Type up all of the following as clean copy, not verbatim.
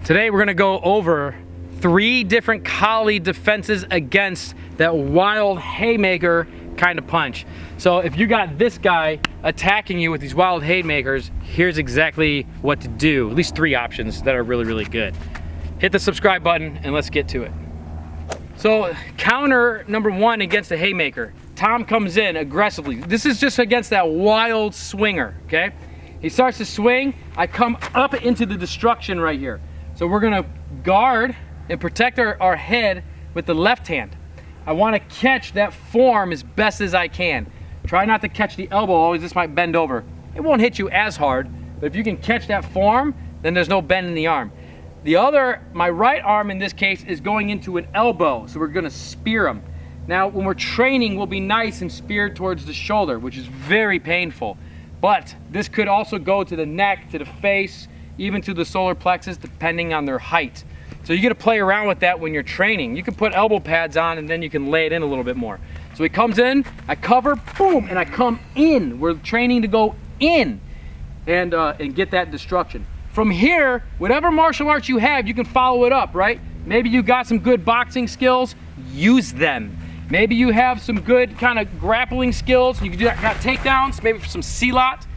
Today we're gonna go over 3 different collie defenses against that wild haymaker kind of punch. So if you got this guy attacking you with these wild haymakers, here's exactly what to do. At least 3 options that are really, really good. Hit the subscribe button and let's get to it. So counter number 1 against the haymaker. Tom comes in aggressively. This is just against that wild swinger, okay? He starts to swing, I come up into the destruction right here. So we're gonna guard and protect our head with the left hand. I wanna catch that form as best as I can. Try not to catch the elbow, always this might bend over. It won't hit you as hard, but if you can catch that form, then there's no bend in the arm. My right arm in this case is going into an elbow, so we're gonna spear him. Now, when we're training, we'll be nice and speared towards the shoulder, which is very painful. But this could also go to the neck, to the face, even to the solar plexus, depending on their height. So you gotta play around with that when you're training. You can put elbow pads on and then you can lay it in a little bit more. So he comes in, I cover, boom, and I come in. We're training to go in and get that destruction. From here, whatever martial arts you have, you can follow it up, right? Maybe you got some good boxing skills, use them. Maybe you have some good kind of grappling skills, you can do that, got takedowns, maybe for some silat,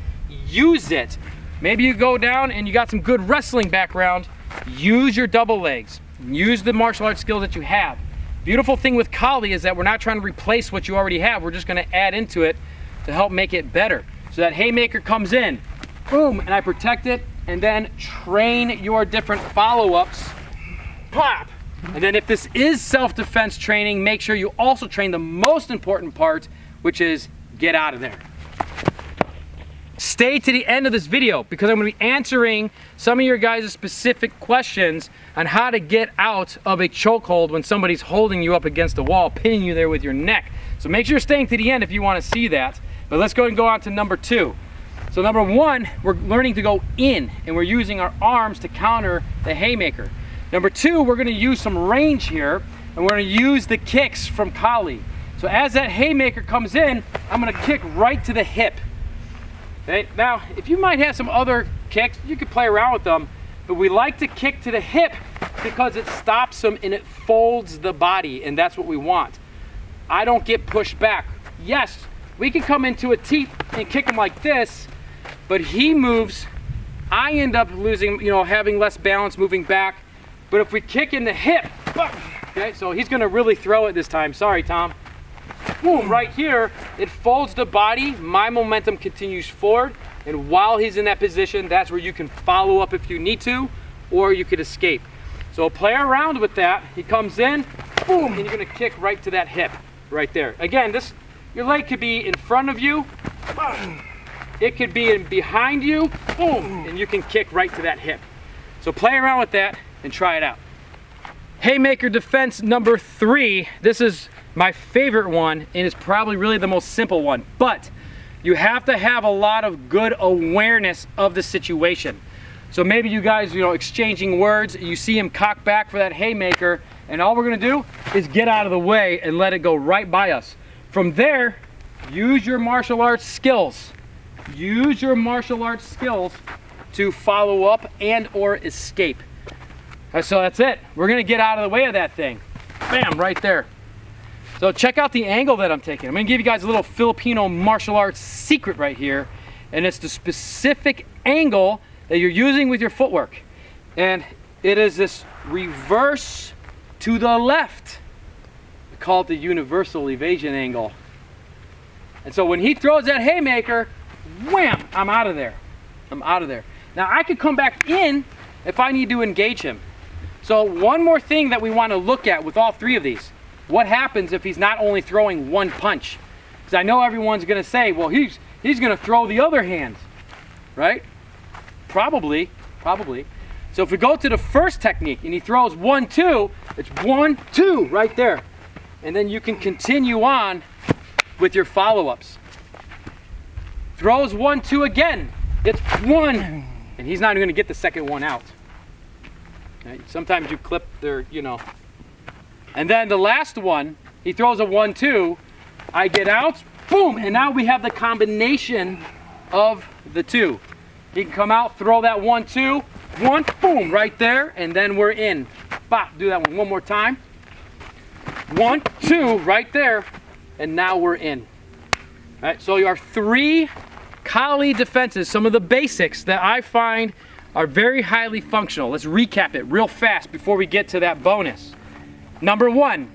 use it. Maybe you go down and you got some good wrestling background, use your double legs, use the martial arts skills that you have. Beautiful thing with collie is that we're not trying to replace what you already have, we're just gonna add into it to help make it better. So that haymaker comes in, boom, and I protect it, and then train your different follow-ups, pop. And then if this is self-defense training, make sure you also train the most important part, which is get out of there. Stay to the end of this video because I'm going to be answering some of your guys' specific questions on how to get out of a chokehold when somebody's holding you up against a wall, pinning you there with your neck. So make sure you're staying to the end if you want to see that. But let's go ahead and go on to number 2. So number 1, we're learning to go in and we're using our arms to counter the haymaker. Number 2, we're going to use some range here and we're going to use the kicks from collie. So as that haymaker comes in, I'm going to kick right to the hip. Okay, now, if you might have some other kicks, you could play around with them, but we like to kick to the hip because it stops them and it folds the body, and that's what we want. I don't get pushed back. Yes, we can come into a teep and kick him like this, but he moves, I end up losing, having less balance moving back. But if we kick in the hip, okay, so he's gonna really throw it this time. Sorry, Tom. Boom, right here, it folds the body, my momentum continues forward, and while he's in that position, that's where you can follow up if you need to, or you could escape. So play around with that. He comes in, boom, and you're gonna kick right to that hip, right there. Again, your leg could be in front of you, it could be behind you, boom, and you can kick right to that hip. So play around with that and try it out. Haymaker defense number 3, this is my favorite one, and it's probably really the most simple one, but you have to have a lot of good awareness of the situation. So maybe you guys, exchanging words, you see him cock back for that haymaker, and all we're gonna do is get out of the way and let it go right by us. From there, use your martial arts skills. Use your martial arts skills to follow up and or escape. So that's it. We're gonna get out of the way of that thing. Bam, right there. So check out the angle that I'm taking. I'm gonna give you guys a little Filipino martial arts secret right here, and it's the specific angle that you're using with your footwork. And it is this reverse to the left. We call it the universal evasion angle. And so when he throws that haymaker, wham, I'm out of there. I'm out of there. Now I could come back in if I need to engage him. So one more thing that we want to look at with all 3 of these. What happens if he's not only throwing one punch? Because I know everyone's going to say, well, he's going to throw the other hand, right? Probably. So if we go to the first technique and he throws 1, 2, it's 1, 2 right there. And then you can continue on with your follow-ups. Throws 1, 2 again. It's 1, and he's not even going to get the second one out. Right? Sometimes you clip their, And then the last one, he throws a 1, 2, I get out, boom, and now we have the combination of the 2. He can come out, throw that 1, 2, One, boom, right there, and then we're in. Bop, do that one more time. 1, 2, right there, and now we're in. All right, so our 3 collie defenses, some of the basics that I find are very highly functional. Let's recap it real fast before we get to that bonus. Number 1,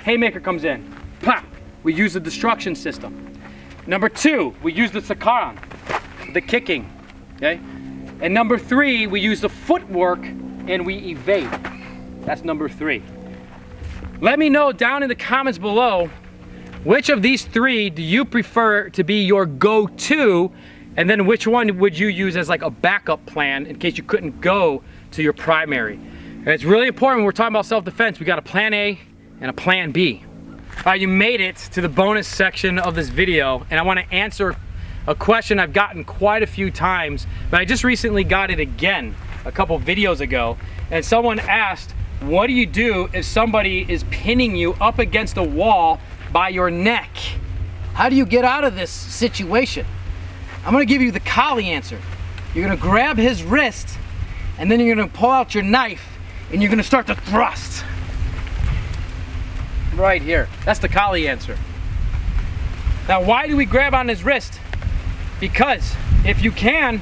haymaker comes in, pop, we use the destruction system. Number 2, we use the sakaran, the kicking, okay? And number 3, we use the footwork and we evade. That's number 3. Let me know down in the comments below, which of these 3 do you prefer to be your go-to, and then which one would you use as like a backup plan in case you couldn't go to your primary. And it's really important when we're talking about self-defense. We got a plan A and a plan B. All right, you made it to the bonus section of this video, and I want to answer a question I've gotten quite a few times, but I just recently got it again a couple videos ago, and someone asked, what do you do if somebody is pinning you up against a wall by your neck? How do you get out of this situation? I'm gonna give you the collie answer. You're gonna grab his wrist, and then you're gonna pull out your knife, and you're gonna start to thrust. Right here, that's the collie answer. Now, why do we grab on his wrist? Because if you can,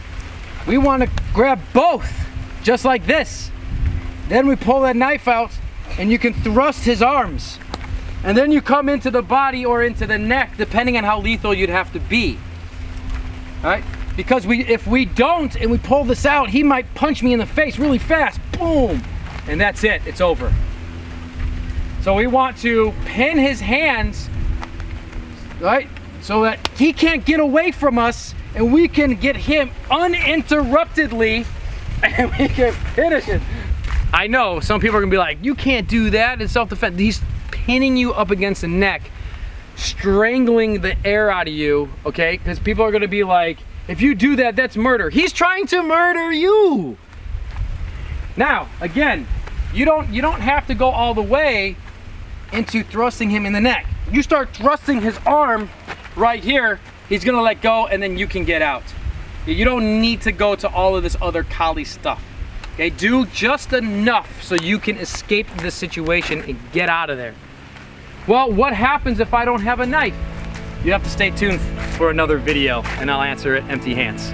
we wanna grab both, just like this. Then we pull that knife out, and you can thrust his arms. And then you come into the body or into the neck, depending on how lethal you'd have to be. All right? Because if we don't and we pull this out, he might punch me in the face really fast. Boom! And that's it. It's over. So we want to pin his hands, right? So that he can't get away from us, and we can get him uninterruptedly, and we can finish it. I know some people are gonna be like, you can't do that in self-defense. He's pinning you up against the neck, strangling the air out of you, okay? Because people are gonna be like, if you do that, that's murder. He's trying to murder you. Now, again, you don't have to go all the way into thrusting him in the neck. You start thrusting his arm right here, he's gonna let go, and then you can get out. You don't need to go to all of this other collie stuff. Okay, do just enough so you can escape the situation and get out of there. Well, what happens if I don't have a knife? You have to stay tuned for another video, and I'll answer it empty hands.